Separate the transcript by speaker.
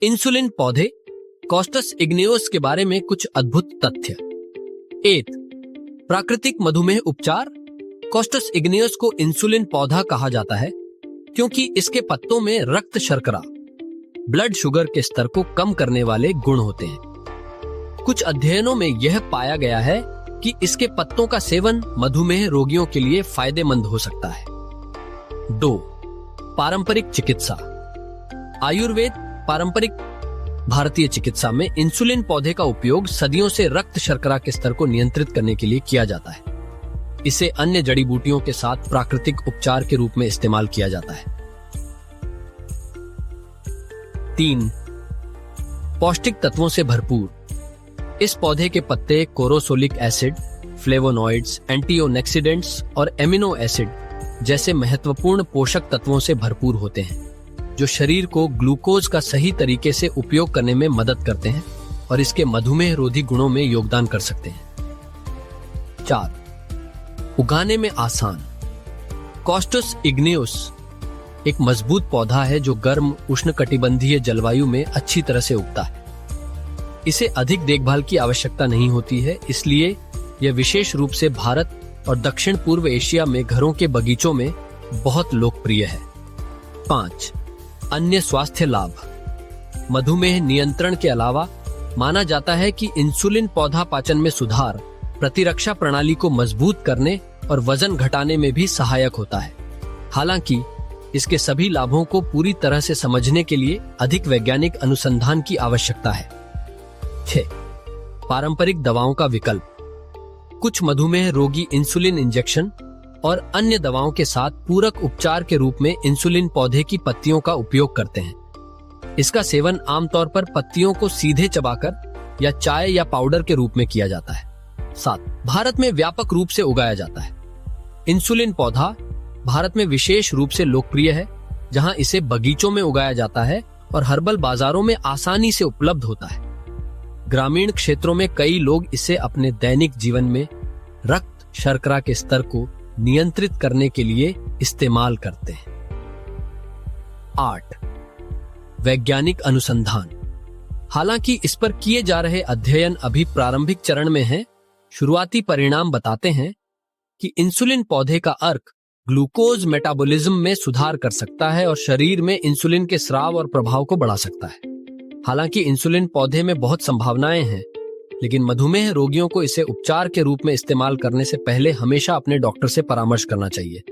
Speaker 1: Insulin पौधे costus इग्नियोस के बारे में कुछ अद्भुत तथ्य। 8. प्राकृतिक मधुमेह उपचार। कॉस्टस इग्नियोस को इंसुलिन पौधा कहा जाता है क्योंकि इसके पत्तों में रक्त शर्करा ब्लड शुगर के स्तर को कम करने वाले गुण होते हैं। कुछ अध्ययनों में यह पाया गया है कि इसके पत्तों का सेवन मधुमेह रोगियों के लिए फायदेमंद हो सकता है। 2. पारंपरिक चिकित्सा। आयुर्वेद पारंपरिक भारतीय चिकित्सा में इंसुलिन पौधे का उपयोग सदियों से रक्त शर्करा के स्तर को नियंत्रित करने के लिए किया जाता है। इसे अन्य जड़ी बूटियों के साथ प्राकृतिक उपचार के रूप में इस्तेमाल किया जाता है। 3. पौष्टिक तत्वों से भरपूर। इस पौधे के पत्ते कोरोसोलिक एसिड, फ्लेवोनॉइड्स, एंटीऑक्सीडेंट्स और एमिनो एसिड जैसे महत्वपूर्ण पोषक तत्वों से भरपूर होते हैं, जो शरीर को ग्लूकोज का सही तरीके से उपयोग करने में मदद करते हैं और इसके मधुमेह रोधी गुणों में योगदान कर सकते हैं। 4. उगाने में आसान। कॉस्टस इग्नियोस एक मजबूत पौधा है जो गर्म उष्णकटिबंधीय जलवायु में अच्छी तरह से उगता है। इसे अधिक देखभाल की आवश्यकता नहीं होती है, इसलिए यह विशेष रूप से भारत और दक्षिण पूर्व एशिया में घरों के बगीचों में बहुत लोकप्रिय है। 5. अन्य स्वास्थ्य लाभ। मधुमेह नियंत्रण के अलावा माना जाता है कि इंसुलिन पौधा पाचन में सुधार, प्रतिरक्षा प्रणाली को मजबूत करने और वजन घटाने में भी सहायक होता है। हालांकि इसके सभी लाभों को पूरी तरह से समझने के लिए अधिक वैज्ञानिक अनुसंधान की आवश्यकता है। 6. पारंपरिक दवाओं का विकल्प। कुछ मधुमेह रोगी इंसुलिन इंजेक्शन और अन्य दवाओं के साथ पूरक उपचार के रूप में इंसुलिन पौधे की पत्तियों का उपयोग करते हैं। इसका सेवन आमतौर पर पत्तियों को सीधे चबाकर या चाय या पाउडर के रूप में किया जाता है। 7. भारत में व्यापक रूप से उगाया जाता है। इंसुलिन पौधा भारत में विशेष रूप से लोकप्रिय है, जहां इसे बगीचों में उगाया जाता है और हर्बल बाजारों में आसानी से उपलब्ध होता है। ग्रामीण क्षेत्रों में कई लोग इसे अपने दैनिक जीवन में रक्त शर्करा के स्तर को नियंत्रित करने के लिए इस्तेमाल करते हैं। 8. वैज्ञानिक अनुसंधान। हालांकि इस पर किए जा रहे अध्ययन अभी प्रारंभिक चरण में हैं, शुरुआती परिणाम बताते हैं कि इंसुलिन पौधे का अर्क ग्लूकोज मेटाबॉलिज्म में सुधार कर सकता है और शरीर में इंसुलिन के स्राव और प्रभाव को बढ़ा सकता है। हालांकि इंसुलिन पौधे में बहुत संभावनाएं हैं, लेकिन मधुमेह रोगियों को इसे उपचार के रूप में इस्तेमाल करने से पहले हमेशा अपने डॉक्टर से परामर्श करना चाहिए।